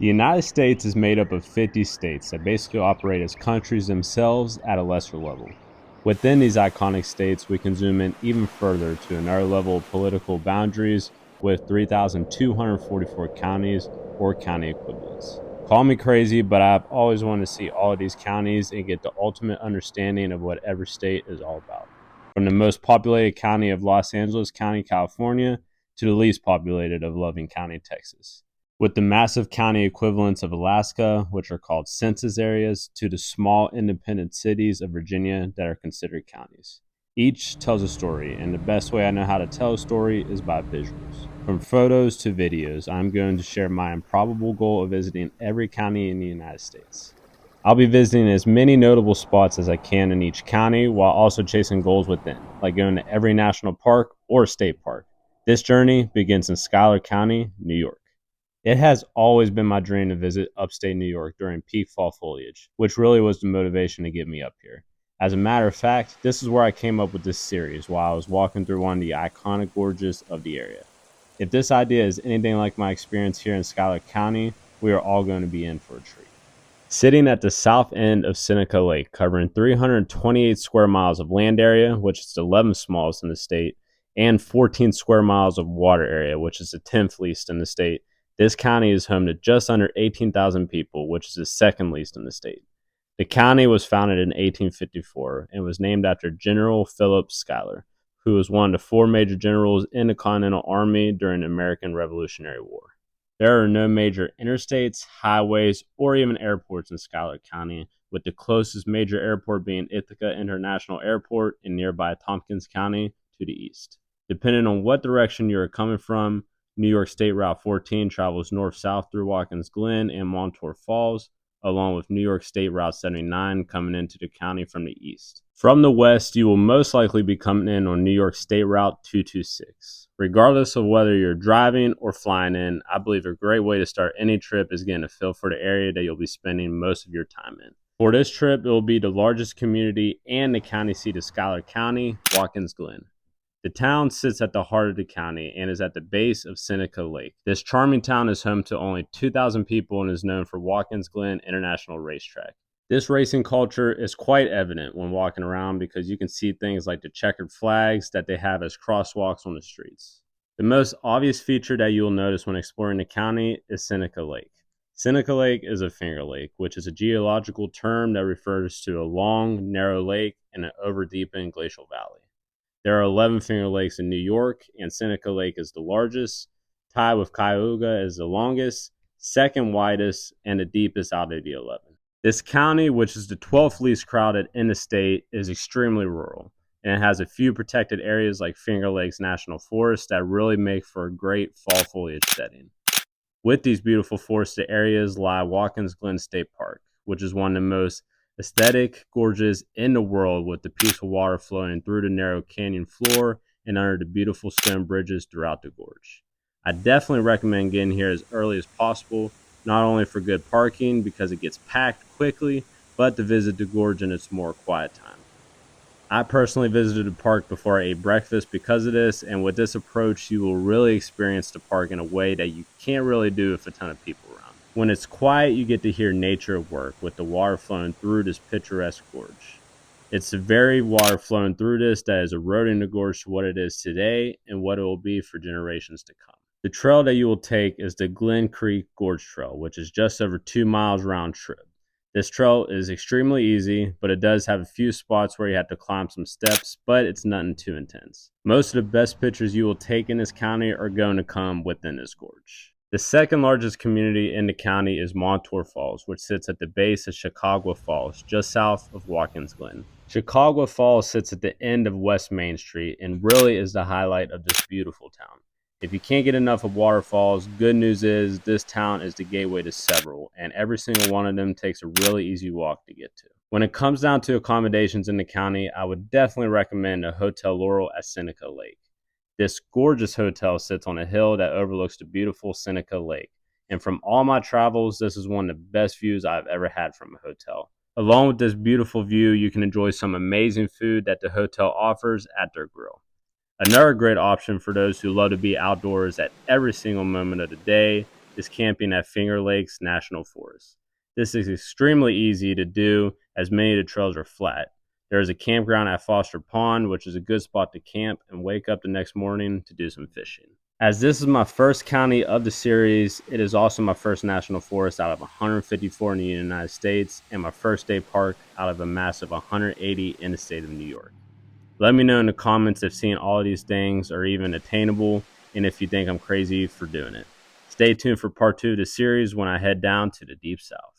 The United States is made up of 50 states that basically operate as countries themselves at a lesser level. Within these iconic states, we can zoom in even further to another level of political boundaries with 3,244 counties or county equivalents. Call me crazy, but I've always wanted to see all of these counties and get the ultimate understanding of what every state is all about. From the most populated county of Los Angeles County, California, to the least populated of Loving County, Texas. With the massive county equivalents of Alaska, which are called census areas, to the small independent cities of Virginia that are considered counties. Each tells a story, and the best way I know how to tell a story is by visuals. From photos to videos, I'm going to share my improbable goal of visiting every county in the United States. I'll be visiting as many notable spots as I can in each county while also chasing goals within, like going to every national park or state park. This journey begins in Schuyler County, New York. It has always been my dream to visit upstate New York during peak fall foliage, which really was the motivation to get me up here. As a matter of fact, this is where I came up with this series while I was walking through one of the iconic gorges of the area. If this idea is anything like my experience here in Schuyler County, we are all going to be in for a treat. Sitting at the south end of Seneca Lake, covering 328 square miles of land area, which is the 11th smallest in the state, and 14 square miles of water area, which is the 10th least in the state, this county is home to just under 18,000 people, which is the second least in the state. The county was founded in 1854 and was named after General Philip Schuyler, who was one of the four major generals in the Continental Army during the American Revolutionary War. There are no major interstates, highways, or even airports in Schuyler County, with the closest major airport being Ithaca International Airport in nearby Tompkins County to the east. Depending on what direction you are coming from, New York State Route 14 travels north-south through Watkins Glen and Montour Falls, along with New York State Route 79 coming into the county from the east. From the west, you will most likely be coming in on New York State Route 226. Regardless of whether you're driving or flying in, I believe a great way to start any trip is getting a feel for the area that you'll be spending most of your time in. For this trip, it will be the largest community and the county seat of Schuyler County, Watkins Glen. The town sits at the heart of the county and is at the base of Seneca Lake. This charming town is home to only 2,000 people and is known for Watkins Glen International Racetrack. This racing culture is quite evident when walking around because you can see things like the checkered flags that they have as crosswalks on the streets. The most obvious feature that you will notice when exploring the county is Seneca Lake. Seneca Lake is a finger lake, which is a geological term that refers to a long, narrow lake in an over-deepened glacial valley. There are 11 Finger Lakes in New York, and Seneca Lake is the largest, tied with Cuyahoga as the longest, second widest, and the deepest out of the 11. This county, which is the 12th least crowded in the state, is extremely rural, and it has a few protected areas like Finger Lakes National Forest that really make for a great fall foliage setting. With these beautiful forested areas lie Watkins Glen State Park, which is one of the most aesthetic gorges in the world, with the peaceful water flowing through the narrow canyon floor and under the beautiful stone bridges throughout the gorge. I definitely recommend getting here as early as possible, not only for good parking because it gets packed quickly, but to visit the gorge in its more quiet time. I personally visited the park before I ate breakfast because of this, and with this approach, you will really experience the park in a way that you can't really do with a ton of people around. When it's quiet, you get to hear nature at work with the water flowing through this picturesque gorge. It's the very water flowing through this that is eroding the gorge to what it is today and what it will be for generations to come. The trail that you will take is the Glen Creek Gorge Trail, which is just over 2 miles round trip. This trail is extremely easy, but it does have a few spots where you have to climb some steps, but it's nothing too intense. Most of the best pictures you will take in this county are going to come within this gorge. The second largest community in the county is Montour Falls, which sits at the base of Chautauqua Falls, just south of Watkins Glen. Chautauqua Falls sits at the end of West Main Street and really is the highlight of this beautiful town. If you can't get enough of waterfalls, good news is this town is the gateway to several, and every single one of them takes a really easy walk to get to. When it comes down to accommodations in the county, I would definitely recommend a Hotel Laurel at Seneca Lake. This gorgeous hotel sits on a hill that overlooks the beautiful Seneca Lake, and from all my travels, this is one of the best views I've ever had from a hotel. Along with this beautiful view, you can enjoy some amazing food that the hotel offers at their grill. Another great option for those who love to be outdoors at every single moment of the day is camping at Finger Lakes National Forest. This is extremely easy to do as many of the trails are flat. There is a campground at Foster Pond, which is a good spot to camp and wake up the next morning to do some fishing. As this is my first county of the series, it is also my first national forest out of 154 in the United States and my first state park out of a massive 180 in the state of New York. Let me know in the comments if seeing all of these things are even attainable and if you think I'm crazy for doing it. Stay tuned for part 2 of the series when I head down to the Deep South.